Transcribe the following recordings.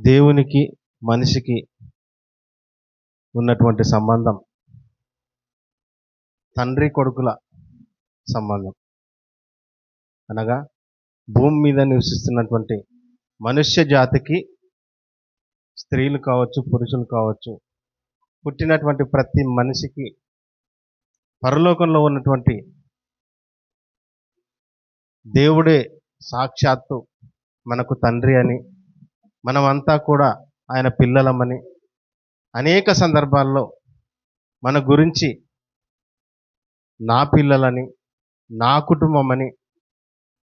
దేవునికి మనిషికి ఉన్నటువంటి సంబంధం తండ్రి కొడుకుల సంబంధం. అనగా భూమి మీద నివసిస్తున్నటువంటి మనుష్య జాతికి స్త్రీలు కావచ్చు, పురుషులు కావచ్చు, పుట్టినటువంటి ప్రతి మనిషికి పరలోకంలో ఉన్నటువంటి దేవుడే సాక్షాత్తు మనకు తండ్రి అని, మనమంతా కూడా ఆయన పిల్లలమని అనేక సందర్భాల్లో మన గురించి నా పిల్లలని, నా కుటుంబం అని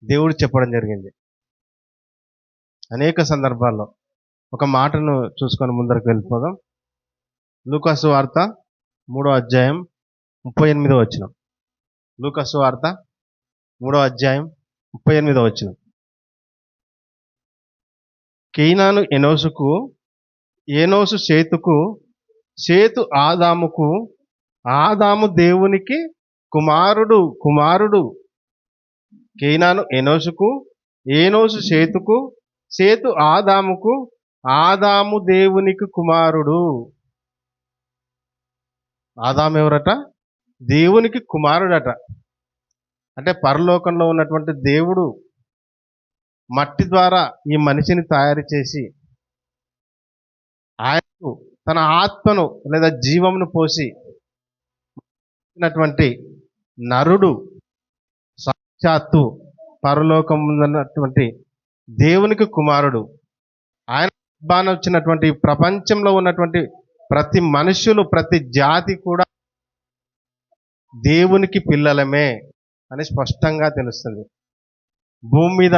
దేవుడు చెప్పడం జరిగింది. అనేక సందర్భాల్లో ఒక మాటను చూసుకొని ముందరకు వెళ్ళిపోదాం. లూకాసు వార్త 3వ అధ్యాయం 38వ వచనం. లూకాసు వార్త 3వ అధ్యాయం 38వ వచనం. కేయినాను ఎనోసుకు, ఎనోసు సేతుకు, సేతు ఆదాముకు, ఆదాము దేవునికి కుమారుడు. కేయినాను ఎనోసుకు, ఎనోసు సేతుకు, సేతు ఆదాముకు, ఆదాము దేవునికి కుమారుడు. ఆదాము ఎవరట? దేవునికి కుమారుడట. అంటే పరలోకంలో ఉన్నటువంటి దేవుడు మట్టి ద్వారా ఈ మనిషిని తయారు చేసి ఆయనకు తన ఆత్మను లేదా జీవమును పోసి నరుడు సాక్షాత్తు పరలోకం ఉన్నటువంటి దేవునికి కుమారుడు. ఆయన బాణ వచ్చినటువంటి ప్రపంచంలో ఉన్నటువంటి ప్రతి మనుషులు, ప్రతి జాతి కూడా దేవునికి పిల్లలమే అని స్పష్టంగా తెలుస్తుంది. భూమి మీద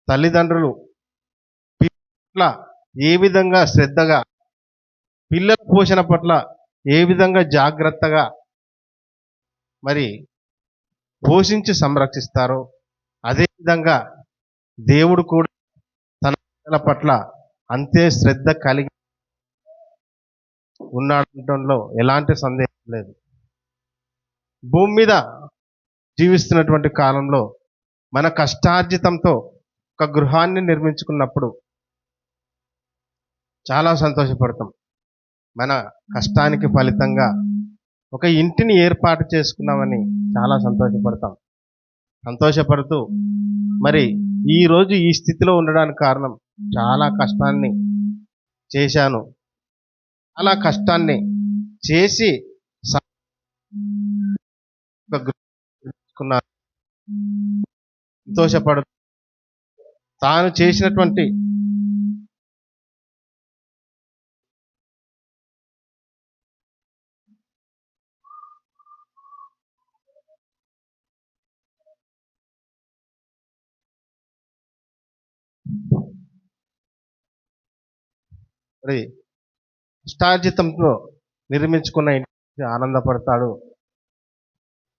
తల్లిదండ్రులు పిల్లల ఏ విధంగా శ్రద్ధగా, పిల్లల పోషణ పట్ల ఏ విధంగా జాగ్రత్తగా మరి పోషించి సంరక్షిస్తారో, అదేవిధంగా దేవుడు కూడా తన పిల్లల పట్ల అంతే శ్రద్ధ కలిగి ఉన్నాడటంలో ఎలాంటి సందేహం లేదు. భూమి మీద జీవిస్తున్నటువంటి కాలంలో మన కష్టార్జితంతో ఒక గృహాన్ని నిర్మించుకున్నప్పుడు చాలా సంతోషపడతాం. మన కష్టానికి ఫలితంగా ఒక ఇంటిని ఏర్పాటు చేసుకున్నామని చాలా సంతోషపడుతూ మరి ఈరోజు ఈ స్థితిలో ఉండడానికి కారణం చాలా కష్టాన్ని చేశాను, చాలా కష్టాన్ని చేసి సంతోషపడుతూ తాను చేసినటువంటి కష్టార్జితంతో నిర్మించుకున్న ఇంటి ఆనందపడతాడు.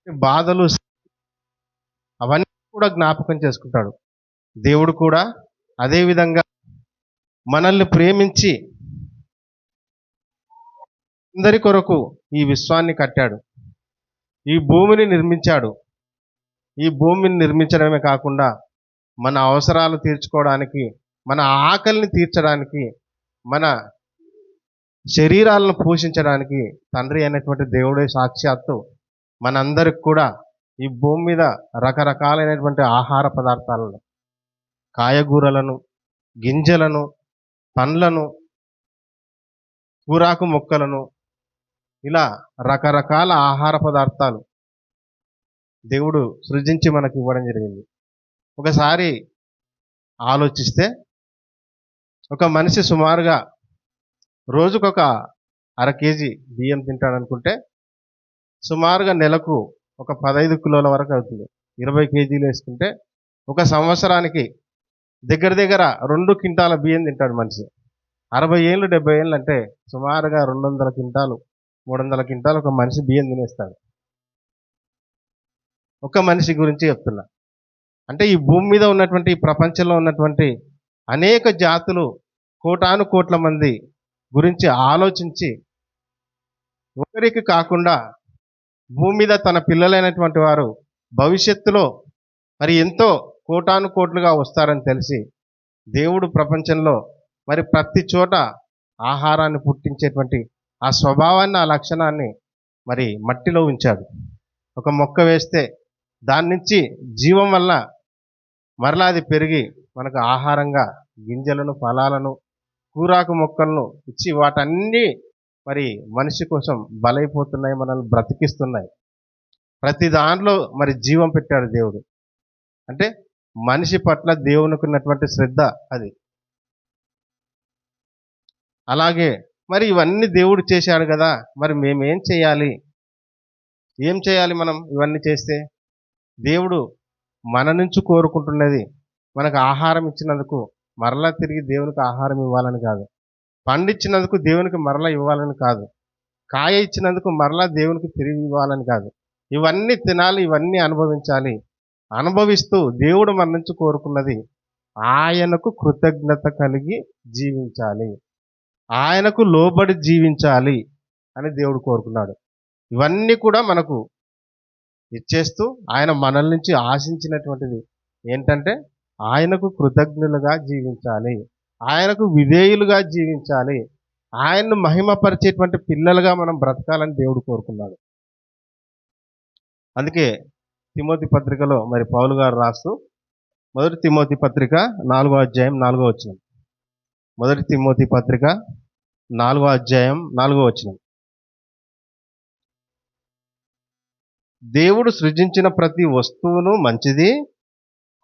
బాధలు అవన్నీ కూడా జ్ఞాపకం చేసుకుంటాడు. దేవుడు కూడా అదే విధంగా మనల్ని ప్రేమించి అందరి కొరకు ఈ విశ్వాన్ని కట్టాడు, ఈ భూమిని నిర్మించాడు. ఈ భూమిని నిర్మించడమే కాకుండా మన అవసరాలు తీర్చుకోవడానికి, మన ఆకలిని తీర్చడానికి, మన శరీరాలను పోషించడానికి తండ్రి అయినటువంటి దేవుడే సాక్షాత్తు మనందరికి కూడా ఈ భూమి మీద రకరకాలైనటువంటి ఆహార పదార్థాలను, కాయగూరలను, గింజలను, పండ్లను, కూరాకు మొక్కలను, ఇలా రకరకాల ఆహార పదార్థాలు దేవుడు సృజించి మనకు ఇవ్వడం జరిగింది. ఒకసారి ఆలోచిస్తే ఒక మనిషి సుమారుగా రోజుకొక 1/2 కేజీ బియ్యం తింటాడనుకుంటే సుమారుగా నెలకు ఒక 15 కిలోల వరకు అవుతుంది. 20 కేజీలు వేసుకుంటే ఒక సంవత్సరానికి దగ్గర 2 క్వింటాల బియ్యం తింటాడు మనిషి. 60 ఏళ్ళు 70 ఏళ్ళు అంటే సుమారుగా 200 క్వింటాలు 300 క్వింటాలు ఒక మనిషి బియ్యం తినేస్తాడు. ఒక మనిషి గురించి చెప్తున్నా. అంటే ఈ భూమి మీద ఉన్నటువంటి, ఈ ప్రపంచంలో ఉన్నటువంటి అనేక జాతులు, కోటాను కోట్ల మంది గురించి ఆలోచించి ఒకరికి కాకుండా భూమి మీద తన పిల్లలైనటువంటి వారు భవిష్యత్తులో మరి ఎంతో కోటాను కోట్లుగా వస్తారని తెలిసి దేవుడు ప్రపంచంలో మరి ప్రతి చోట ఆహారాన్ని పుట్టించేటువంటి ఆ స్వభావాన్ని, ఆ లక్షణాన్ని మరి మట్టిలో ఉంచాడు. ఒక మొక్క వేస్తే దాని నుంచి జీవం వల్ల మరలా అది పెరిగి మనకు ఆహారంగా గింజలను, ఫలాలను, కూరాకు మొక్కలను ఇచ్చి వాటన్నీ మరి మనిషి కోసం బలైపోతున్నాయి, మనల్ని బ్రతికిస్తున్నాయి. ప్రతి దాంట్లో మరి జీవం పెట్టాడు దేవుడు. అంటే మనిషి పట్ల దేవునికి ఉన్నటువంటి శ్రద్ధ అది. అలాగే మరి ఇవన్నీ దేవుడు చేశాడు కదా, మరి మేమేం చేయాలి? ఏం చేయాలి మనం ఇవన్నీ చేస్తే? దేవుడు మన నుంచి కోరుకుంటున్నది మనకు ఆహారం ఇచ్చినందుకు మరలా తిరిగి దేవునికి ఆహారం ఇవ్వాలని కాదు. పండిచ్చినందుకు దేవునికి మరలా ఇవ్వాలని కాదు. కాయ ఇచ్చినందుకు మరలా దేవునికి తిరిగి ఇవ్వాలని కాదు. ఇవన్నీ తినాలి, ఇవన్నీ అనుభవించాలి. అనుభవిస్తూ దేవుడు మన నుంచి కోరుకున్నది ఆయనకు కృతజ్ఞత కలిగి జీవించాలి, ఆయనకు లోబడి జీవించాలి అని దేవుడు కోరుకున్నాడు. ఇవన్నీ కూడా మనకు ఇచ్చేస్తూ ఆయన మనల నుంచి ఆశించినటువంటిది ఏంటంటే ఆయనకు కృతజ్ఞులుగా జీవించాలి, ఆయనకు విధేయులుగా జీవించాలి, ఆయన్ను మహిమపరిచేటువంటి పిల్లలుగా మనం బ్రతకాలని దేవుడు కోరుకున్నాడు. అందుకే తిమోతి పత్రికలో మరి పౌలు గారు రాస్తూ, మొదటి తిమోతి పత్రిక 4వ అధ్యాయం 4వ వచనం. మొదటి తిమోతి పత్రిక 4వ అధ్యాయం 4వ వచనం. దేవుడు సృజించిన ప్రతి వస్తువును మంచిది,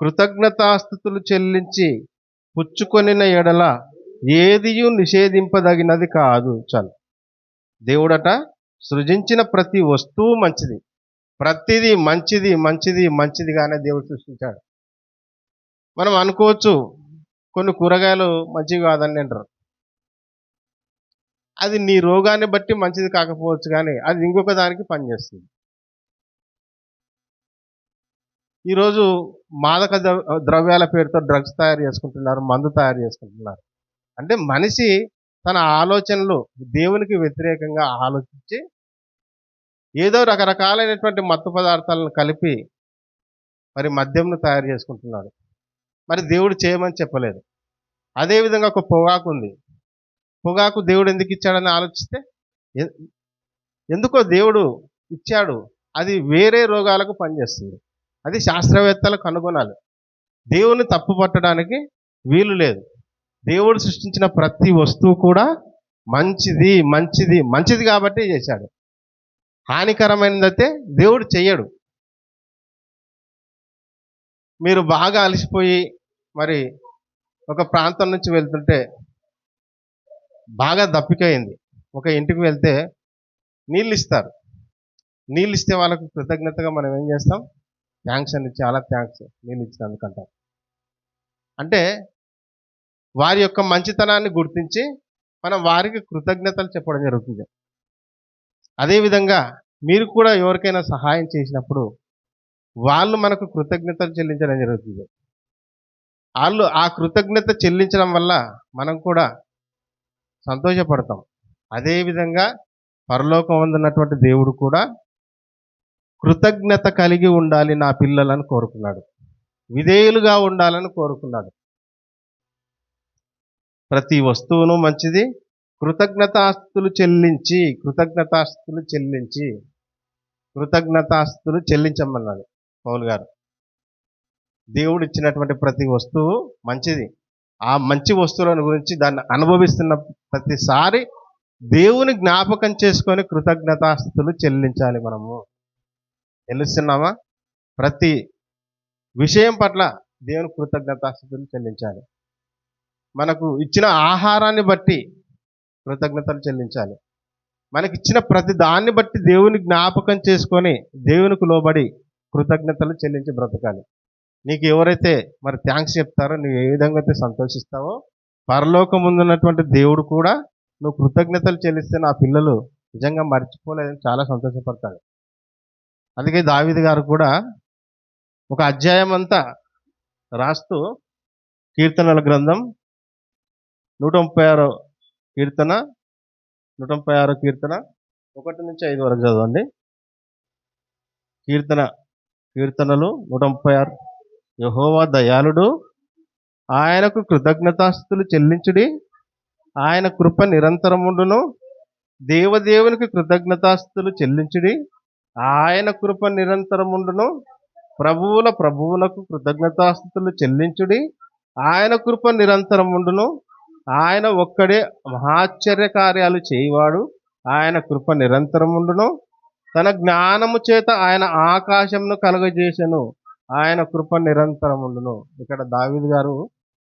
కృతజ్ఞతాస్తుతులు చెల్లించి పుచ్చుకొనిన ఎడల ఏదియు నిషేధింపదగినది కాదు. చాలు. దేవుడట సృజించిన ప్రతి వస్తువు మంచిది, ప్రతిదీ మంచిది మంచిది మంచిదిగానే దేవుడు సృష్టించాడు. మనం అనుకోవచ్చు కొన్ని కూరగాయలు మంచివి కాదని అంటారు. అది నీ రోగాన్ని బట్టి మంచిది కాకపోవచ్చు, కానీ అది ఇంకొక దానికి పనిచేస్తుంది. ఈరోజు మాదక ద్రవ్యాల పేరుతో డ్రగ్స్ తయారు చేసుకుంటున్నారు, మందు తయారు చేసుకుంటున్నారు. అంటే మనిషి తన ఆలోచనలు దేవునికి వ్యతిరేకంగా ఆలోచించి ఏదో రకరకాలైనటువంటి మత్తు పదార్థాలను కలిపి మరి మద్యంను తయారు చేసుకుంటున్నాడు. మరి దేవుడు చేయమని చెప్పలేదు. అదేవిధంగా ఒక పొగాకు ఉంది. పొగాకు దేవుడు ఎందుకు ఇచ్చాడని ఆలోచిస్తే ఎందుకో దేవుడు ఇచ్చాడు. అది వేరే రోగాలకు పనిచేస్తుంది. అది శాస్త్రవేత్తలు కనుగొనాలి. దేవుని తప్పు పట్టడానికి వీలు లేదు. దేవుడు సృష్టించిన ప్రతి వస్తువు కూడా మంచిది మంచిది మంచిది కాబట్టి చేశాడు. హానికరమైనదైతే దేవుడు చెయ్యడు. మీరు బాగా అలసిపోయి మరి ఒక ప్రాంతం నుంచి వెళ్తుంటే బాగా దప్పికయింది, ఒక ఇంటికి వెళ్తే నీళ్ళు ఇస్తారు. నీళ్ళు ఇస్తే వాళ్ళకు కృతజ్ఞతగా మనం ఏం చేస్తాం? థ్యాంక్స్ అండి, చాలా థ్యాంక్స్ నీళ్ళు ఇచ్చినందుకంటాం. అంటే వారి యొక్క మంచితనాన్ని గుర్తించి మనం వారికి కృతజ్ఞతలు చెప్పడం జరుగుతుంది. అదేవిధంగా మీరు కూడా ఎవరికైనా సహాయం చేసినప్పుడు వాళ్ళు మనకు కృతజ్ఞతలు చెల్లించడం జరుగుతుంది. వాళ్ళు ఆ కృతజ్ఞత చెల్లించడం వల్ల మనం కూడా సంతోషపడతాం. అదేవిధంగా పరలోకం ఉన్నటువంటి దేవుడు కూడా కృతజ్ఞత కలిగి ఉండాలి నా పిల్లలను కోరుకున్నాడు, విధేయులుగా ఉండాలని కోరుకున్నాడు. ప్రతి వస్తువును మంచిది, కృతజ్ఞతాస్తుతులు చెల్లించమన్నాడు పౌలు గారు. దేవుడు ఇచ్చినటువంటి ప్రతి వస్తువు మంచిది. ఆ మంచి వస్తువులను గురించి దాన్ని అనుభవిస్తున్న ప్రతిసారి దేవుని జ్ఞాపకం చేసుకొని కృతజ్ఞతాస్తుతులు చెల్లించాలి. మనము తెలుస్తున్నామా? ప్రతి విషయం పట్ల దేవుని కృతజ్ఞతాస్తుతులు చెల్లించాలి. మనకు ఇచ్చిన ఆహారాన్ని బట్టి కృతజ్ఞతలు చెల్లించాలి. మనకి ఇచ్చిన ప్రతి దాన్ని బట్టి దేవుని జ్ఞాపకం చేసుకొని దేవునికి లోబడి కృతజ్ఞతలు చెల్లించి బ్రతకాలి. నీకు ఎవరైతే మరి థ్యాంక్స్ చెప్తారో, నువ్వు ఏ విధంగా అయితే సంతోషిస్తావో, పరలోకం ముందున్నటువంటి దేవుడు కూడా నువ్వు కృతజ్ఞతలు చెల్లిస్తే నా పిల్లలు నిజంగా మర్చిపోలేదని చాలా సంతోషపడతాడు. అందుకే దావీదు గారు కూడా ఒక అధ్యాయం అంతా రాస్తూ కీర్తనల గ్రంథం 136 కీర్తన 1 నుంచి 5 వరకు చదవండి. కీర్తనలు 136. యెహోవా దయాళుడు, ఆయనకు కృతజ్ఞతాస్తుతులు చెల్లించుడి, ఆయన కృప నిరంతరముండును. దేవదేవునికి కృతజ్ఞతాస్తుతులు చెల్లించుడి. ఆయన కృప నిరంతరముండును. ప్రభువుల ప్రభువునకు కృతజ్ఞతాస్తుతులు చెల్లించుడి. ఆయన కృప నిరంతరముండును. ఆయన ఒక్కడే మహాశ్చర్య కార్యాలు చేయువాడు. ఆయన కృప నిరంతరముండును. తన జ్ఞానము చేత ఆయన ఆకాశంను కలుగజేసెను. ఆయన కృప నిరంతరముండును. ఇక్కడ దావీదు గారు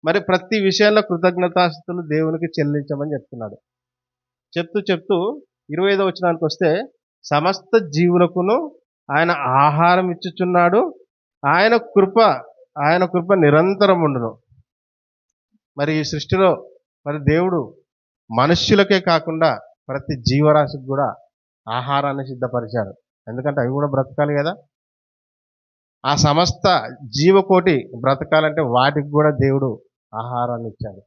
మరి ప్రతి విషయంలో కృతజ్ఞతాస్తుతులు దేవునికి చెల్లించమని చెప్తున్నాడు. చెప్తూ 25వ వచనానికి వస్తే, సమస్త జీవులకును ఆయన ఆహారం ఇచ్చుచున్నాడు. ఆయన కృప నిరంతరముండును. మరి ఈ సృష్టిలో మరి దేవుడు మనుష్యులకే కాకుండా ప్రతి జీవరాశికి కూడా ఆహారాన్ని సిద్ధపరిచాడు. ఎందుకంటే అవి కూడా బ్రతకాలి కదా. ఆ సమస్త జీవకోటి బ్రతకాలంటే వాటికి కూడా దేవుడు ఆహారాన్ని ఇచ్చాడు.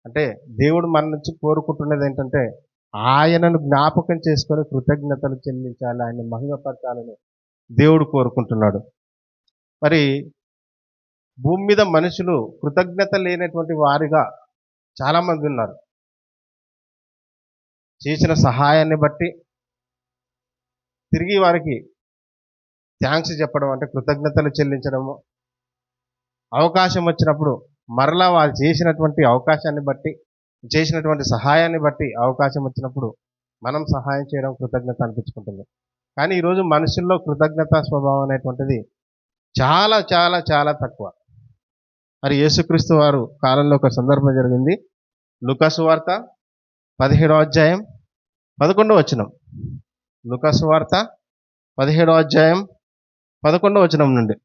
అంటే దేవుడు మన నుంచి కోరుకుంటున్నది ఏంటంటే ఆయనను జ్ఞాపకం చేసుకొని కృతజ్ఞతలు చెల్లించాలి, ఆయన మహిమపరచాలని దేవుడు కోరుకుంటున్నాడు. మరి భూమి మీద మనుషులు కృతజ్ఞత లేనటువంటి వారిగా చాలామంది ఉన్నారు. చేసిన సహాయాన్ని బట్టి తిరిగి వారికి థ్యాంక్స్ చెప్పడం, అంటే కృతజ్ఞతలు చెల్లించడము, అవకాశం వచ్చినప్పుడు మరలా వారు చేసినటువంటి అవకాశాన్ని బట్టి, చేసినటువంటి సహాయాన్ని బట్టి అవకాశం వచ్చినప్పుడు మనం సహాయం చేయడం కృతజ్ఞత అనిపించుకుంటుంది. కానీ ఈరోజు మనుషుల్లో కృతజ్ఞతా స్వభావం అనేటువంటిది చాలా చాలా చాలా తక్కువ. మరి యేసుక్రీస్తు వారు కాలంలో ఒక సందర్భం జరిగింది. లూకా సువార్త 17వ అధ్యాయం 11వ వచనం. లూకా సువార్త 17వ అధ్యాయం 11వ వచనం నుండి.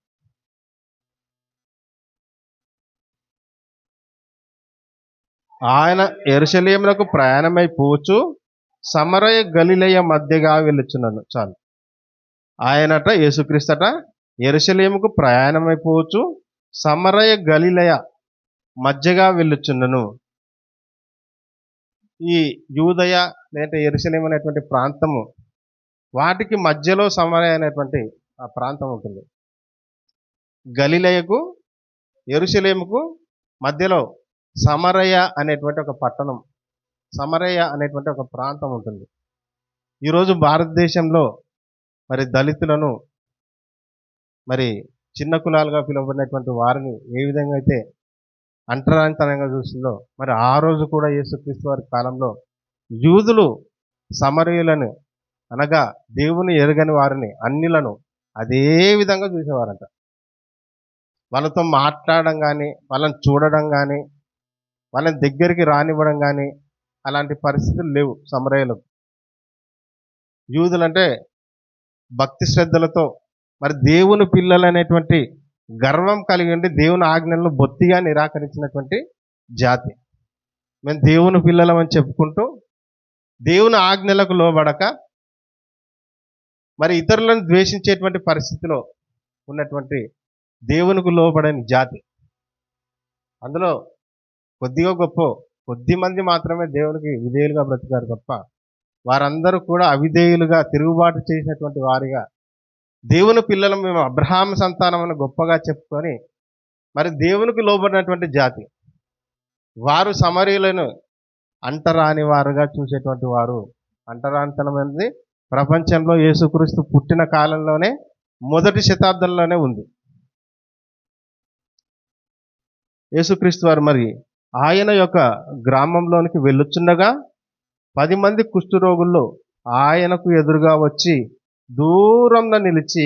ఆయన యెరూషలేమునకు ప్రయాణమైపోవచ్చు సమరయ గలిలయ మధ్యగా వెళ్ళుచున్నాను. చాలు. ఆయనట యేసుక్రీస్తట యెరూషలేముకు ప్రయాణమైపోవచ్చు సమరయ గలిలయ మధ్యగా వెళ్ళుచున్నను. ఈ యూదయ లేదంటే యెరూషలేము అనేటువంటి ప్రాంతము, వాటికి మధ్యలో సమరయ అనేటువంటి ఆ ప్రాంతం ఉంటుంది. గలిలయకు యెరూషలేముకు మధ్యలో సమరయ అనేటువంటి ఒక పట్టణం, సమరయ అనేటువంటి ఒక ప్రాంతం ఉంటుంది. ఈరోజు భారతదేశంలో మరి దళితులను, మరి చిన్న కులాలుగా పిలువబడినటువంటి వారిని ఏ విధంగా అయితే అంటరానితనంగా చూసిందో, మరి ఆ రోజు కూడా యేసుక్రీస్తు వారి కాలంలో యూదులు సమరయులను, అనగా దేవుని ఎరగని వారిని, అన్యులను అదే విధంగా చూసేవారంట. వాళ్ళతో మాట్లాడడం కానీ, వాళ్ళని చూడడం కానీ, వాళ్ళని దగ్గరికి రానివ్వడం కానీ అలాంటి పరిస్థితులు లేవు సమరయులకు. యూదులంటే భక్తి శ్రద్ధలతో మరి దేవుని పిల్లలు అనేటువంటి గర్వం కలిగి ఉండి దేవుని ఆజ్ఞలను బొత్తిగా నిరాకరించినటువంటి జాతి. మేము దేవుని పిల్లలమని చెప్పుకుంటూ దేవుని ఆజ్ఞలకు లోబడక మరి ఇతరులను ద్వేషించేటువంటి పరిస్థితిలో ఉన్నటువంటి దేవునికి లోబడని జాతి. అందులో కొద్దిగా గొప్ప కొద్ది మంది మాత్రమే దేవునికి విధేయులుగా బ్రతికారు తప్ప వారందరూ కూడా అవిధేయులుగా తిరుగుబాటు చేసినటువంటి వారిగా, దేవుని పిల్లలు మేము అబ్రహాం సంతానమని గొప్పగా చెప్పుకొని మరి దేవునికి లోబడినటువంటి జాతి. వారు సమరయులను అంటరాని వారుగా చూసేటువంటి వారు. అంటరానితనం అనేది ప్రపంచంలో యేసుక్రీస్తు పుట్టిన కాలంలోనే మొదటి శతాబ్దంలోనే ఉంది. యేసుక్రీస్తు వారు మరి ఆయన యొక్క గ్రామంలోనికి వెళ్ళుచుండగా 10 మంది కుష్ఠరోగుల్లో ఆయనకు ఎదురుగా వచ్చి దూరంగా నిలిచి,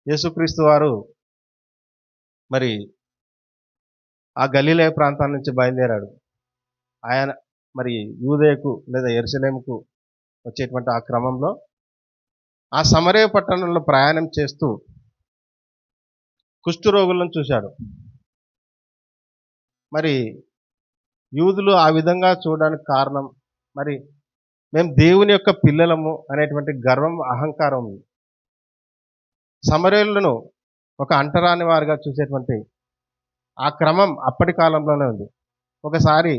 యేసుక్రీస్తు వారు మరి ఆ గలిలయ ప్రాంతం నుంచి బయలుదేరాడు. ఆయన మరి యూదయకు లేదా యెరూషలేముకు వచ్చేటువంటి ఆ క్రమంలో ఆ సమరయ పట్టణంలో ప్రయాణం చేస్తూ కుష్ఠరోగులను చూశాడు. మరి యూదులు ఆ విధంగా చూడడానికి కారణం, మరి మేము దేవుని యొక్క పిల్లలము అనేటువంటి గర్వం, అహంకారం ఉంది. సమరయులను ఒక అంటరాని వారిగా చూసేటువంటి ఆ క్రమం అప్పటి కాలంలోనే ఉంది. ఒకసారి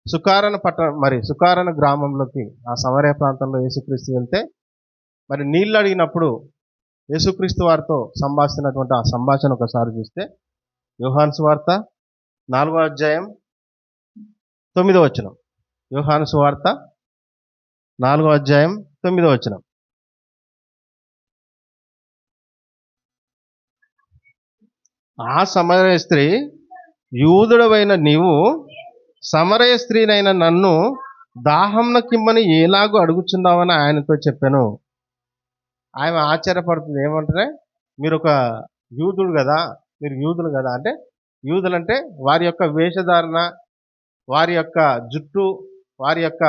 సుకారణ గ్రామంలోకి ఆ సమరయ ప్రాంతంలో యేసుక్రీస్తు వెళ్తే మరి నీళ్ళు అడిగినప్పుడు యేసుక్రీస్తు వారితో సంభాషిస్తున్నటువంటి ఆ సంభాషణ ఒకసారి చూస్తే యోహాను సువార్త 4వ అధ్యాయం 9వ వచనం. యోహాను సువార్త 4వ అధ్యాయం 9వ వచనం. ఆ సమరయ స్త్రీ, యూదుడవైన నీవు సమరయ స్త్రీనైన నన్ను దాహంన కిమ్మని ఎలాగూ అడుగుచున్నావని ఆయనతో చెప్పాను. ఆమె ఆశ్చర్యపడుతుంది. ఏమంటే, మీరు ఒక యూదుడు కదా, మీరు యూదులు కదా అంటే, యూదులంటే వారి యొక్క వేషధారణ, వారి యొక్క జుట్టు, వారి యొక్క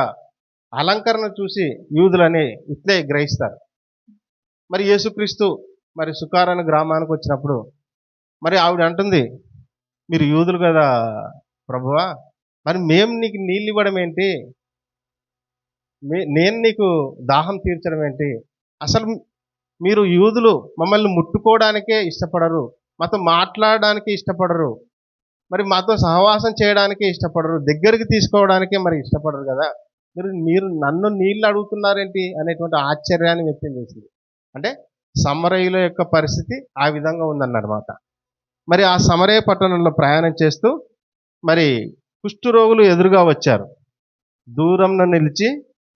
అలంకరణ చూసి యూదులని ఇట్లే గ్రహిస్తారు. మరి యేసుక్రీస్తు మరి సుకారాను గ్రామానికి వచ్చినప్పుడు మరి ఆవిడ అంటుంది, మీరు యూదులు కదా ప్రభువా, మరి మేము నీకు నీళ్ళు ఇవ్వడం ఏంటి, నేను నీకు దాహం తీర్చడం ఏంటి, అసలు మీరు యూదులు మమ్మల్ని ముట్టుకోవడానికే ఇష్టపడరు, మాతో మాట్లాడడానికి ఇష్టపడరు, మరి మాతో సహవాసం చేయడానికి ఇష్టపడరు, దగ్గరికి తీసుకోవడానికే మరి ఇష్టపడరు కదా, మీరు నన్ను నీళ్ళు అడుగుతున్నారేంటి అనేటువంటి ఆశ్చర్యాన్ని వ్యక్తం చేసింది. అంటే సమరయుల యొక్క పరిస్థితి ఆ విధంగా ఉందన్నమాట. మరి ఆ సమరయ పట్టణంలో ప్రయాణం చేస్తూ మరి కుష్ఠరోగులు ఎదురుగా వచ్చారు. దూరంలో నిలిచి,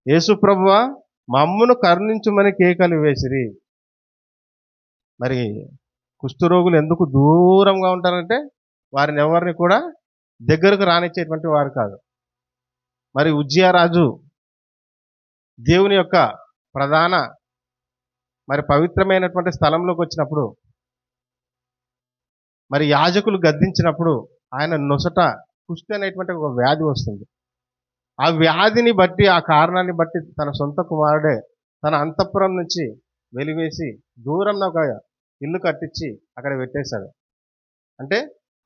యేసు ప్రభువా మమ్మును కరుణించుమని కేకలు వేసిరి. మరి కుష్ఠరోగులు ఎందుకు దూరంగా ఉంటారంటే, వారిని ఎవరిని కూడా దగ్గరకు రానిచ్చేటువంటి వారు కాదు. మరి ఉజ్జియా రాజు దేవుని యొక్క ప్రధాన మరి పవిత్రమైనటువంటి స్థలంలోకి వచ్చినప్పుడు, మరి యాజకులు గద్దించినప్పుడు ఆయన నొసట కుష్టి అనేటువంటి ఒక వ్యాధి వస్తుంది. ఆ వ్యాధిని బట్టి, ఆ కారణాన్ని బట్టి తన సొంత కుమారుడే తన అంతఃపురం నుంచి వెలివేసి దూరంలో ఒక ఇల్లు కట్టించి అక్కడ పెట్టేశాడు. అంటే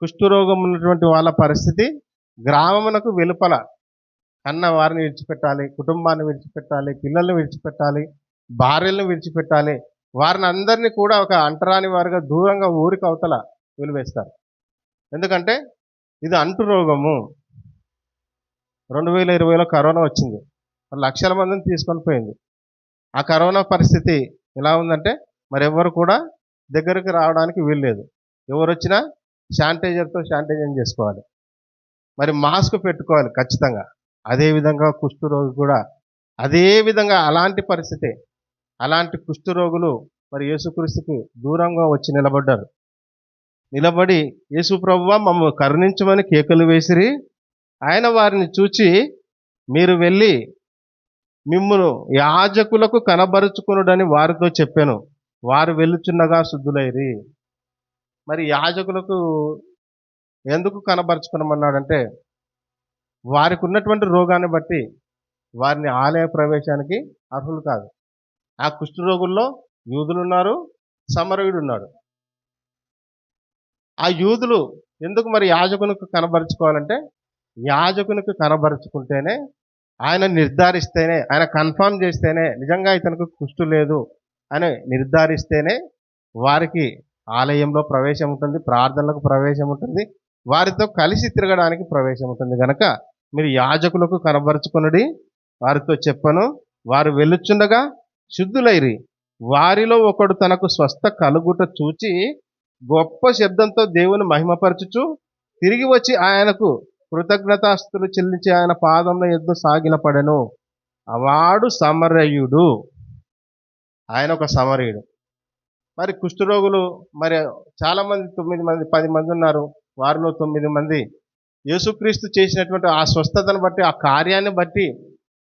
కుష్ఠరోగం ఉన్నటువంటి వాళ్ళ పరిస్థితి, గ్రామమునకు వెలుపల కన్న వారిని విడిచిపెట్టాలి, కుటుంబాన్ని విడిచిపెట్టాలి, పిల్లల్ని విడిచిపెట్టాలి, భార్యలను విడిచిపెట్టాలి, వారిని అందరినీ కూడా ఒక అంటరాని వారిగా దూరంగా ఊరికి అవతల వెలివేస్తారు. ఎందుకంటే ఇది అంటు రోగము. 2020లో కరోనా వచ్చింది, లక్షల మందిని తీసుకొని పోయింది. ఆ కరోనా పరిస్థితి ఎలా ఉందంటే, మరి ఎవరు కూడా దగ్గరికి రావడానికి వీల్లేదు. ఎవరు వచ్చినా శానిటైజర్తో శానిటైజర్ చేసుకోవాలి, మరి మాస్క్ పెట్టుకోవాలి ఖచ్చితంగా. అదేవిధంగా కుష్ఠరోగి కూడా అదే విధంగా అలాంటి పరిస్థితి. అలాంటి కుష్ఠరోగులు మరి యేసుక్రీస్తుకు దూరంగా వచ్చి నిలబడ్డారు. నిలబడి, యేసు ప్రభువా మమ్ము కరుణించమని కేకలు వేసిరి. ఆయన వారిని చూచి, మీరు వెళ్ళి మిమ్మును యాజకులకు కనబరుచుకొనుడని వారితో చెప్పాను. వారు వెళ్ళుచున్నగా శుద్ధులైరి. మరి యాజకులకు ఎందుకు కనబరుచుకోమన్నాడంటే, వారికి ఉన్నటువంటి రోగాన్ని బట్టి వారిని ఆలయ ప్రవేశానికి అర్హులు కాదు. ఆ కుష్ఠరోగుల్లో యూదులు ఉన్నారు, సమరయుడు ఉన్నాడు. ఆ యూదులు ఎందుకు మరి యాజకునికి కనబరుచుకోవాలంటే, యాజకునికి కనబరుచుకుంటేనే, ఆయన నిర్ధారిస్తేనే, ఆయన కన్ఫర్మ్ చేస్తేనే, నిజంగా ఇతనికి కుష్టు లేదు అని నిర్ధారిస్తేనే వారికి ఆలయంలో ప్రవేశం ఉంటుంది, ప్రార్థనలకు ప్రవేశం ఉంటుంది, వారితో కలిసి తిరగడానికి ప్రవేశం ఉంటుంది. కనుక మీరు యాజకులకు కనబరుచుకొనుడి, వారితో చెప్పను. వారు వెళ్ళుచుండగా శుద్ధులైరి. వారిలో ఒకడు తనకు స్వస్థ కలుగుట చూచి గొప్ప శబ్దంతో దేవుని మహిమపరచుచు తిరిగి వచ్చి ఆయనకు కృతజ్ఞతాస్తులు చెల్లించి ఆయన పాదంలో ఎద్దు సాగిలపడెను. వాడు సమరయుడు. ఆయన ఒక సమరయుడు. మరి కుష్ఠరోగులు మరి చాలామంది, 9 మంది 10 మంది ఉన్నారు. వారిలో 9 మంది యేసుక్రీస్తు చేసినటువంటి ఆ స్వస్థతను బట్టి, ఆ కార్యాన్ని బట్టి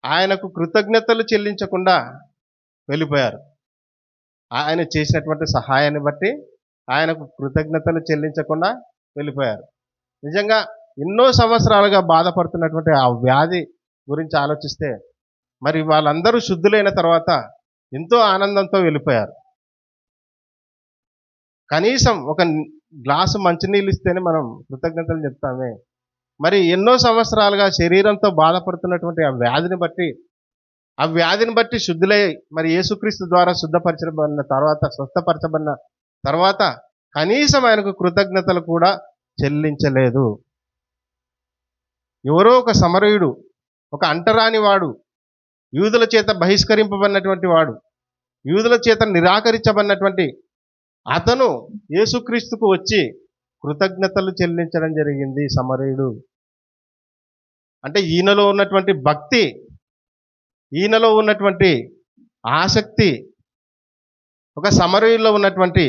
ఆయనకు కృతజ్ఞతలు చెల్లించకుండా వెళ్ళిపోయారు. ఆయన చేసినటువంటి సహాయాన్ని బట్టి ఆయనకు కృతజ్ఞతలు చెల్లించకుండా వెళ్ళిపోయారు. నిజంగా ఎన్నో సంవత్సరాలుగా బాధపడుతున్నటువంటి ఆ వ్యాధి గురించి ఆలోచిస్తే, మరి వాళ్ళందరూ శుద్ధులైన తర్వాత ఎంతో ఆనందంతో వెళ్ళిపోయారు. కనీసం ఒక గ్లాసు మంచినీళ్ళు ఇస్తేనే మనం కృతజ్ఞతలు చెప్తామే. మరి ఎన్నో సంవత్సరాలుగా శరీరంతో బాధపడుతున్నటువంటి ఆ వ్యాధిని బట్టి శుద్ధులై మరి యేసుక్రీస్తు ద్వారా శుద్ధపరచబడిన తర్వాత, స్వస్థపరచబడిన తర్వాత కనీసం ఆయనకు కృతజ్ఞతలు కూడా చెల్లించలేదు. ఎవరో ఒక సమరయుడు, ఒక అంటరాని వాడు, యూదుల చేత బహిష్కరింపబడినటువంటి వాడు, యూదుల చేత నిరాకరించబడినటువంటి అతను యేసుక్రీస్తుకు వచ్చి కృతజ్ఞతలు చెల్లించడం జరిగింది. సమరయుడు అంటే ఈయనలో ఉన్నటువంటి భక్తి, ఈయనలో ఉన్నటువంటి ఆసక్తి, ఒక సమరయుల్లో ఉన్నటువంటి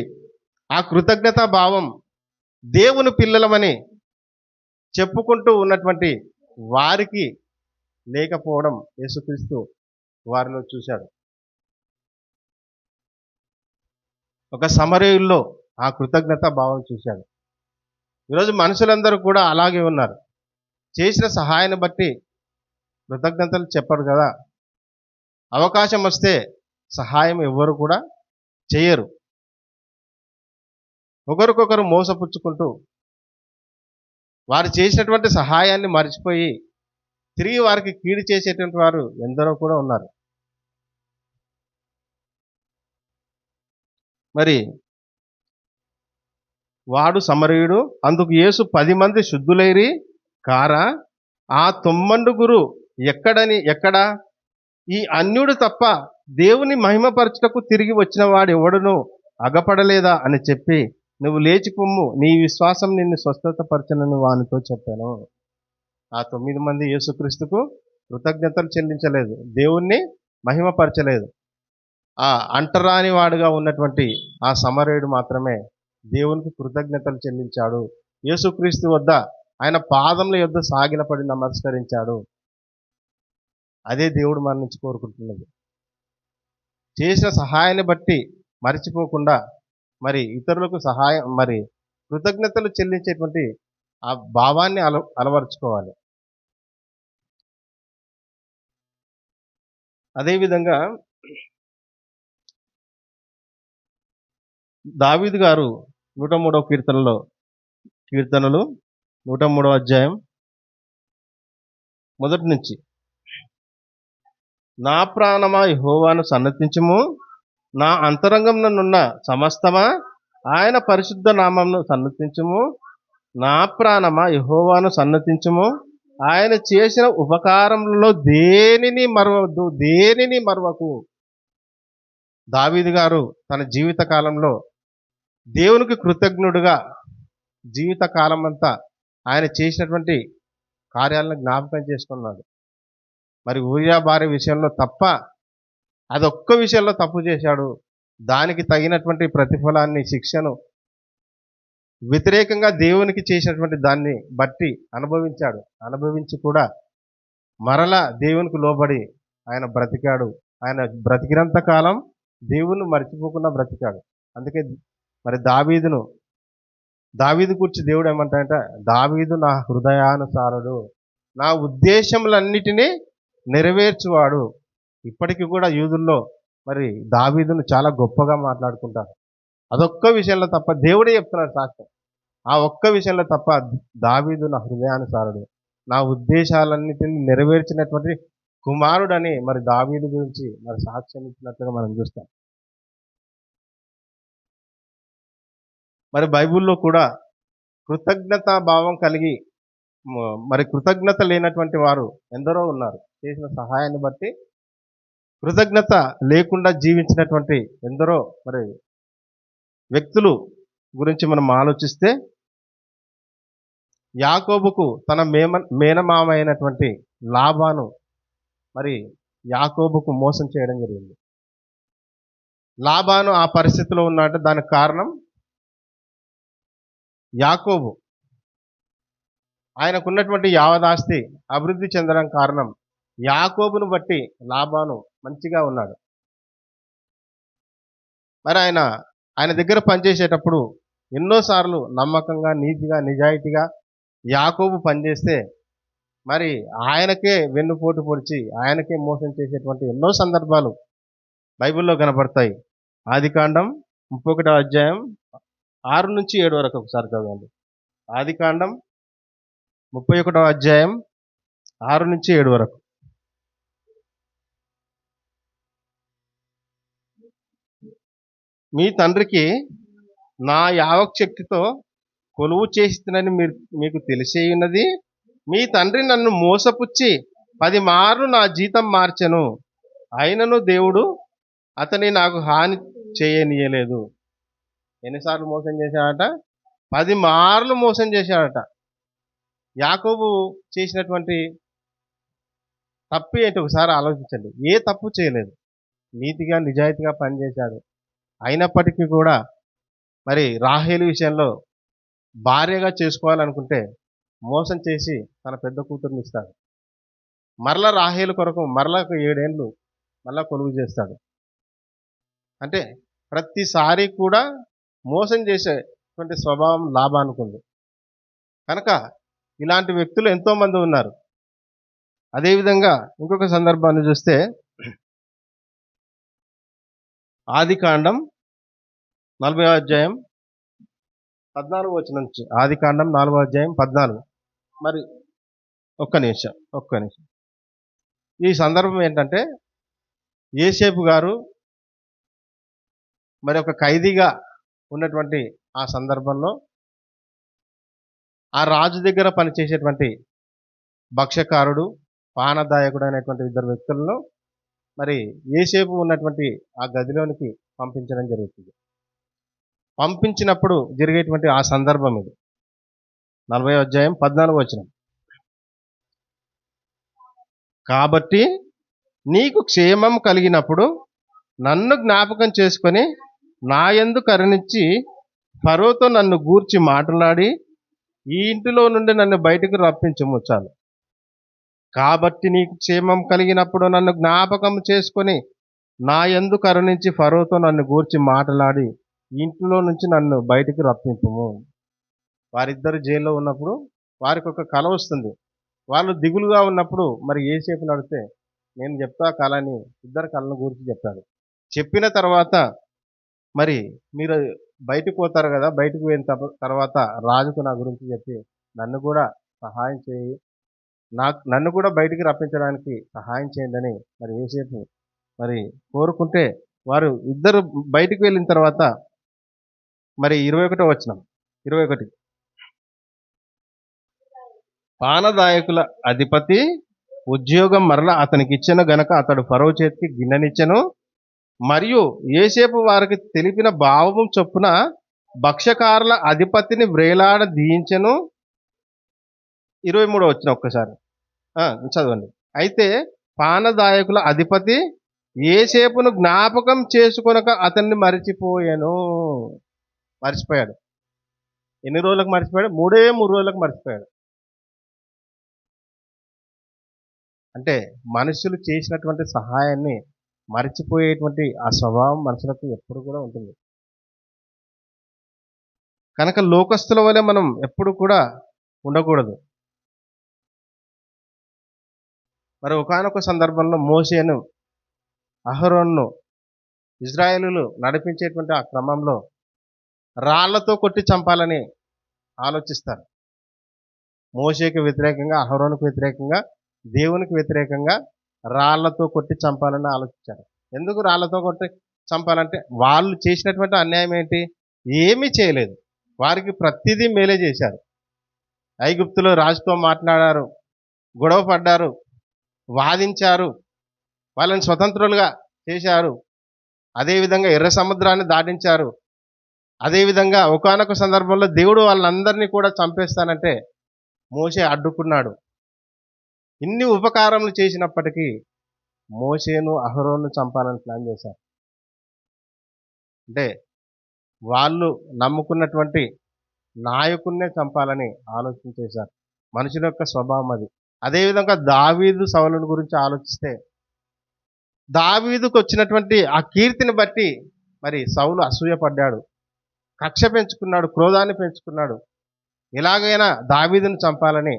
ఆ కృతజ్ఞతా భావం, దేవుని పిల్లలమని చెప్పుకుంటూ ఉన్నటువంటి వారికి లేకపోవడం యేసుక్రీస్తు వారిలో చూశాడు. ఒక సమరయుల్లో ఆ కృతజ్ఞతా భావం చూశాడు. ఈరోజు మనుషులందరూ కూడా అలాగే ఉన్నారు. చేసిన సహాయాన్ని బట్టి కృతజ్ఞతలు చెప్పరు కదా. అవకాశం వస్తే సహాయం ఎవ్వరు కూడా చేయరు. ఒకరికొకరు మోసపుచ్చుకుంటూ వారు చేసినటువంటి సహాయాన్ని మర్చిపోయి తిరిగి వారికి కీడు చేసేటువంటి వారు ఎందరో కూడా ఉన్నారు. మరి వాడు సమరయుడు, అందుకు యేసు 10 మంది శుద్ధులైరి కారా, ఆ 9 ఎక్కడ ఈ అన్యుడు తప్ప దేవుని మహిమపరచుటకు తిరిగి వచ్చిన వాడు ఎవడును అగపడలేదా అని చెప్పి, నువ్వు లేచి పొమ్ము, నీ విశ్వాసం నిన్ను స్వస్థతపరచనని వానితో చెప్పాను. ఆ 9 మంది యేసుక్రీస్తుకు కృతజ్ఞతలు చెల్లించలేదు, దేవుణ్ణి మహిమపరచలేదు. ఆ అంటరాని వాడుగా ఉన్నటువంటి ఆ సమరయుడు మాత్రమే దేవునికి కృతజ్ఞతలు చెల్లించాడు. యేసుక్రీస్తు వద్ద ఆయన పాదముల యొద్ద సాగిలపడి నమస్కరించాడు. అదే దేవుడు మన నుంచి కోరుకుంటున్నది. చేసిన సహాయాన్ని బట్టి మరిచిపోకుండా మరి ఇతరులకు సహాయం, మరి కృతజ్ఞతలు చెల్లించేటువంటి ఆ భావాన్ని అలవరుచుకోవాలి. అదేవిధంగా దావీదు గారు 103వ కీర్తనలు 103వ అధ్యాయం మొదటి నుంచి, నా ప్రాణమా యెహోవాను సన్నతించుము, నా అంతరంగముననున్న సమస్తమా ఆయన పరిశుద్ధ నామమును సన్నతించుము. నా ప్రాణమా యెహోవాను సన్నతించుము, ఆయన చేసిన ఉపకారములలో దేనిని మరవకు. దావీదు గారు తన జీవిత కాలంలో దేవునికి కృతజ్ఞుడుగా జీవిత కాలం అంతా ఆయన చేసినటువంటి కార్యాలను జ్ఞాపకం చేసుకున్నాడు. మరి ఊరియా భార్య విషయంలో తప్ప అదొక్క విషయంలో తప్పు చేశాడు. దానికి తగినటువంటి ప్రతిఫలాన్ని, శిక్షను వ్యతిరేకంగా దేవునికి చేసినటువంటి దాన్ని బట్టి అనుభవించాడు. అనుభవించి కూడా మరలా దేవునికి లోబడి ఆయన బ్రతికాడు. ఆయన బ్రతికినంత కాలం దేవుణ్ణి మర్చిపోకుండా బ్రతికాడు. అందుకే మరి దావీదు గురించి దేవుడు ఏమంటాడంటే, దావీదు నా హృదయానుసారుడు, నా ఉద్దేశములన్నిటినీ నెరవేర్చువాడు. ఇప్పటికీ కూడా యూదుల్లో మరి దావీదును చాలా గొప్పగా మాట్లాడుకుంటారు. అదొక్క విషయంలో తప్ప, దేవుడే చెప్తున్నాడు సాక్ష్యం, ఆ ఒక్క విషయంలో తప్ప దావీదు నా హృదయానుసారుడు, నా ఉద్దేశాలన్నిటిని నెరవేర్చినటువంటి కుమారుడని మరి దావీదు గురించి మరి సాక్ష్యం ఇచ్చినట్టుగా మనం చూస్తాం. మరి బైబిల్లో కూడా కృతజ్ఞతా భావం కలిగి మరి కృతజ్ఞత లేనటువంటి వారు ఎందరో ఉన్నారు. చేసిన సహాయాన్ని బట్టి కృతజ్ఞత లేకుండా జీవించినటువంటి ఎందరో మరి వ్యక్తులు గురించి మనం ఆలోచిస్తే, యాకోబుకు తన మేనమామ అయినటువంటి లాబాను మరి యాకోబుకు మోసం చేయడం జరిగింది. లాబాను ఆ పరిస్థితిలో ఉన్నట్టు దానికి కారణం యాకోబు. ఆయనకున్నటువంటి యావదాస్తి అభివృద్ధి చెందడం కారణం యాకోబును బట్టి లాబాను మంచిగా ఉన్నాడు. మరి ఆయన దగ్గర పనిచేసేటప్పుడు ఎన్నోసార్లు నమ్మకంగా, నీతిగా, నిజాయితీగా యాకోబు పనిచేస్తే మరి ఆయనకే వెన్నుపోటు పొడిచి ఆయనకే మోసం చేసేటువంటి ఎన్నో సందర్భాలు బైబిల్లో కనపడతాయి. ఆదికాండం 31వ అధ్యాయం 6 నుంచి 7 వరకు ఒకసారి చదవండి. ఆదికాండం 31వ అధ్యాయం 6 నుంచి 7 వరకు. మీ తండ్రికి నా యావశక్తితో కొలువు చేసినని మీకు తెలిసే ఉన్నది. మీ తండ్రి నన్ను మోసపుచ్చి 10 మార్లు నా జీతం మార్చెను, అయినను దేవుడు అతని నాకు హాని చేయనీయలేదు. ఎన్నిసార్లు మోసం చేశాడట? 10 మార్లు మోసం చేశాడట. యాకోబు చేసినటువంటి తప్పు ఏంటి ఒకసారి ఆలోచించండి. ఏ తప్పు చేయలేదు. నీతిగా, నిజాయితీగా పనిచేశాడు. అయినప్పటికీ కూడా మరి రాహేలు విషయంలో భార్యగా చేసుకోవాలనుకుంటే మోసం చేసి తన పెద్ద కూతుర్నిస్తాడు. మరలా రాహేలు కొరకు మరలా ఒక 7 ఏండ్లు మళ్ళా కొలువు చేస్తాడు. అంటే ప్రతిసారి కూడా మోసం చేసేటువంటి స్వభావం లాబానుకు ఉంది. కనుక ఇలాంటి వ్యక్తులు ఎంతోమంది ఉన్నారు. అదేవిధంగా ఇంకొక సందర్భాన్ని చూస్తే ఆదికాండం 40వ అధ్యాయం 14వ వచనం నుంచి. ఆదికాండం 4వ అధ్యాయం 14. మరి ఒక్క నిమిషం. ఈ సందర్భం ఏంటంటే యోసేపు గారు మరి ఒక ఖైదీగా ఉన్నటువంటి ఆ సందర్భంలో ఆ రాజు దగ్గర పనిచేసేటువంటి భక్ష్యకారుడు, పానదాయకుడు అనేటువంటి 2 వ్యక్తులను మరి యోసేపు ఉన్నటువంటి ఆ గదిలోనికి పంపించడం జరుగుతుంది. పంపించినప్పుడు జరిగేటువంటి ఆ సందర్భం ఇది. 40వ అధ్యాయం 14వ వచనం. కాబట్టి నీకు క్షేమం కలిగినప్పుడు నన్ను జ్ఞాపకం చేసుకొని నా యందు కరుణించి ఫరోతో నన్ను గూర్చి మాట్లాడి ఈ ఇంటిలో నుండి నన్ను బయటకు రప్పించుము చాలు. కాబట్టి నీకు క్షేమం కలిగినప్పుడు నన్ను జ్ఞాపకం చేసుకొని నా యందు కరుణించి ఫరోతో నన్ను గూర్చి మాట్లాడి ఈ ఇంటిలో నుంచి నన్ను బయటకు రప్పింపుము. వారిద్దరు జైల్లో ఉన్నప్పుడు వారికి ఒక కల వస్తుంది. వాళ్ళు దిగులుగా ఉన్నప్పుడు మరి యోసేపుని అడిగితే నేను చెప్తా కలని, ఇద్దరు కళను గురించి చెప్తాడు. చెప్పిన తర్వాత మరి మీరు బయటకు పోతారు కదా, బయటకు పోయిన తర్వాత రాజుకు నా గురించి చెప్పి నన్ను కూడా సహాయం చేయి, నన్ను కూడా బయటికి రప్పించడానికి సహాయం చేయండి అని మరి యోసేపు మరి కోరుకుంటే వారు ఇద్దరు బయటికి వెళ్ళిన తర్వాత మరి 21వ వచనం 21. పానదాయకుల అధిపతి ఉద్యోగం మరల అతనికి ఇచ్చెను గనక అతడు ఫరో చేతికి గిన్నెనిచ్చెను. మరియు యోసేపు వారికి తెలిపిన భావము చొప్పున భక్ష్యకారుల అధిపతిని వ్రేలాడ దీయించెను. 23వ వచనం ఒక్కసారి చదవండి. అయితే పానదాయకుల అధిపతి యోసేపును జ్ఞాపకం చేసుకొనక అతన్ని మర్చిపోయాడు. ఎన్ని రోజులకు మర్చిపోయాడు? 3 రోజులకు మర్చిపోయాడు. అంటే మనుషులు చేసినటువంటి సహాయాన్ని మర్చిపోయేటువంటి ఆ స్వభావం మనుషులకు ఎప్పుడు కూడా ఉంటుంది. కనుక లోకస్తుల వలె మనం ఎప్పుడు కూడా ఉండకూడదు. మరి ఒకానొక సందర్భంలో మోషేను, అహరోన్ను ఇజ్రాయేలులు నడిపించేటువంటి ఆ క్రమంలో రాళ్లతో కొట్టి చంపాలని ఆలోచిస్తారు. మోషేకి వ్యతిరేకంగా, అహరోనుకు వ్యతిరేకంగా, దేవునికి వ్యతిరేకంగా రాళ్లతో కొట్టి చంపాలని ఆలోచించారు. ఎందుకు రాళ్లతో కొట్టి చంపాలంటే వాళ్ళు చేసినటువంటి అన్యాయం ఏంటి? ఏమీ చేయలేదు. వారికి ప్రతిదీ మేలే చేశారు. ఐగుప్తులో రాజుతో మాట్లాడారు, గొడవ పడ్డారు, వాదించారు, వాళ్ళని స్వతంత్రులుగా చేశారు. అదేవిధంగా ఎర్ర సముద్రాన్ని దాటించారు. అదేవిధంగా ఒకానొక సందర్భంలో దేవుడు వాళ్ళందరినీ కూడా చంపేస్తానంటే మోషే అడ్డుకున్నాడు. ఇన్ని ఉపకారములు చేసినప్పటికీ మోషేను, అహరోను చంపాలని ప్లాన్ చేశారు. అంటే వాళ్ళు నమ్ముకున్నటువంటి నాయకున్నే చంపాలని ఆలోచన చేశారు. మనుషుల యొక్క స్వభావం అది. అదేవిధంగా దావీదు, సౌలుని గురించి ఆలోచిస్తే దావీదుకు వచ్చినటువంటి ఆ కీర్తిని బట్టి మరి సౌలు అసూయపడ్డాడు, కక్ష పెంచుకున్నాడు, క్రోధాన్ని పెంచుకున్నాడు. ఎలాగైనా దావీదును చంపాలని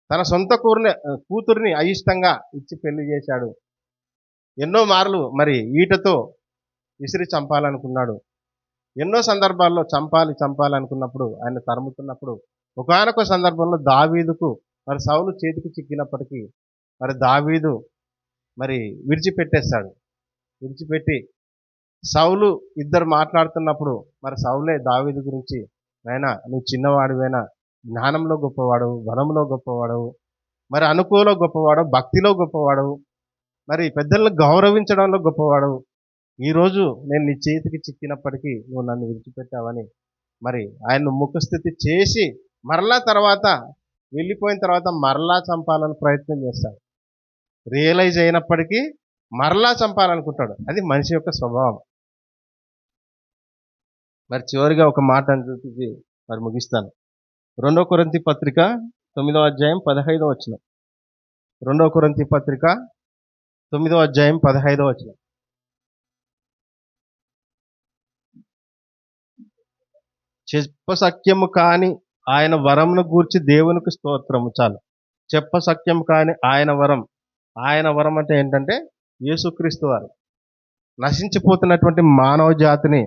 తన సొంత కూతుర్ని అయిష్టంగా ఇచ్చి పెళ్లి చేశాడు. ఎన్నో మార్లు మరి ఈటతో విసిరి చంపాలనుకున్నాడు. ఎన్నో సందర్భాల్లో చంపాలనుకున్నప్పుడు ఆయన తరుముతున్నప్పుడు ఒకానొక సందర్భంలో దావీదుకు మరి సౌలు చేతికి చిక్కినప్పటికీ మరి దావీదు మరి విడిచిపెట్టేస్తాడు. విడిచిపెట్టి సౌలు ఇద్దరు మాట్లాడుతున్నప్పుడు మరి సౌలే దావీదు గురించి, నాయనా నువ్వు చిన్నవాడివైనా జ్ఞానంలో గొప్పవాడవు, బలంలో గొప్పవాడవు, మరి అనుకోలో గొప్పవాడవు, భక్తిలో గొప్పవాడవు, మరి పెద్దలను గౌరవించడంలో గొప్పవాడవు. ఈరోజు నేను నీ చేతికి చిక్కినప్పటికీ నువ్వు నన్ను విడిచిపెట్టావని మరి ఆయన్ను ముఖస్థితి చేసి మరలా తర్వాత వెళ్ళిపోయిన తర్వాత మరలా చంపాలని ప్రయత్నం చేస్తాడు. రియలైజ్ అయినప్పటికీ మరలా చంపాలనుకుంటాడు. అది మనిషి యొక్క స్వభావం. మరి చివరిగా ఒక మాట అని చూపించి మరి ముగిస్తాను. 2 కొరింథీ పత్రిక 9వ అధ్యాయం 15వ వచనం. 2 కొరింథీ పత్రిక 9వ అధ్యాయం 15వ వచనం. చెప్పసఖ్యము కాని ఆయన వరమును గూర్చి దేవునికి స్తోత్రము. చాలు. చెప్పసఖ్యము కాని ఆయన వరం. ఆయన వరం అంటే ఏంటంటే యేసుక్రీస్తు వారు నశించిపోతున్నటువంటి మానవ జాతిని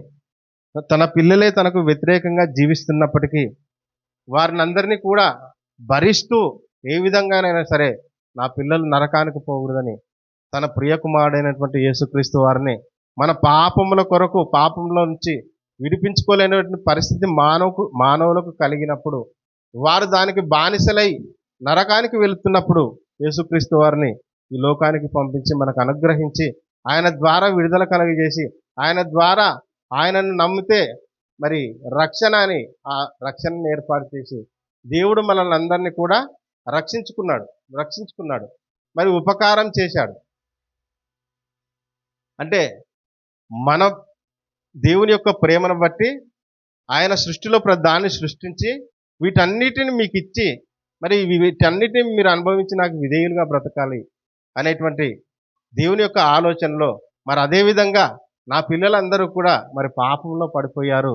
తన పిల్లలే తనకు వ్యతిరేకంగా జీవిస్తున్నప్పటికీ వారిని అందరినీ కూడా భరిస్తూ ఏ విధంగానైనా సరే నా పిల్లలు నరకానికి పోకూడదని తన ప్రియకుమారుడైనటువంటి యేసుక్రీస్తు వారిని మన పాపముల కొరకు పాపంలో నుంచి విడిపించుకోలేనటువంటి పరిస్థితి మానవులకు కలిగినప్పుడు వారు దానికి బానిసలై నరకానికి వెళుతున్నప్పుడు యేసుక్రీస్తు వారిని ఈ లోకానికి పంపించి మనకు అనుగ్రహించి ఆయన ద్వారా విడుదల కలుగజేసి ఆయన ద్వారా ఆయనను నమ్మితే మరి రక్షణ అని ఆ రక్షణను ఏర్పాటు చేసి దేవుడు మనల్ని అందరినీ కూడా రక్షించుకున్నాడు. మరి ఉపకారం చేశాడు. అంటే మన దేవుని యొక్క ప్రేమను బట్టి ఆయన సృష్టిలో దాన్ని సృష్టించి వీటన్నిటిని మీకు ఇచ్చి మరి వీటన్నిటిని మీరు అనుభవించి నాకు విధేయులుగా బ్రతకాలి అనేటువంటి దేవుని యొక్క ఆలోచనలో మరి అదేవిధంగా నా పిల్లలందరూ కూడా మరి పాపంలో పడిపోయారు,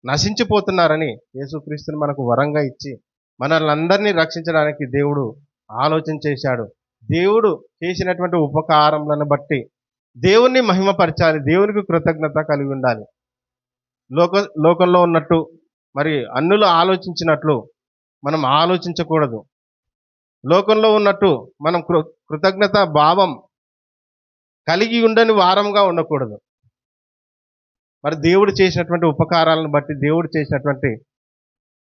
నశించిపోతున్నారని యేసుక్రీస్తుని మనకు వరంగా ఇచ్చి మనల్ని అందరినీ రక్షించడానికి దేవుడు ఆలోచన చేశాడు. దేవుడు చేసినటువంటి ఉపకారములను బట్టి దేవుణ్ణి మహిమపరచాలి, దేవునికి కృతజ్ఞత కలిగి ఉండాలి. లోకంలో ఉన్నట్టు మరి అన్యులు ఆలోచించినట్లు మనం ఆలోచించకూడదు. లోకంలో ఉన్నట్టు మనం కృతజ్ఞత భావం కలిగి ఉండని వారంగా ఉండకూడదు. మరి దేవుడు చేసినటువంటి ఉపకారాలను బట్టి దేవుడు చేసినటువంటి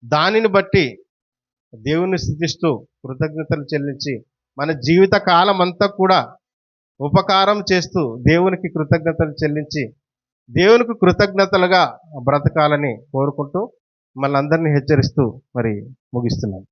దానిని బట్టి దేవుణ్ణి స్తుతిస్తూ కృతజ్ఞతలు చెల్లించి మన జీవిత కాలం అంతా కూడా ఉపకారం చేస్తూ దేవునికి కృతజ్ఞతలు చెల్లించి దేవునికి కృతజ్ఞతలుగా బ్రతకాలని కోరుకుంటూ మనందరినీ హెచ్చరిస్తూ మరి ముగిస్తున్నాను.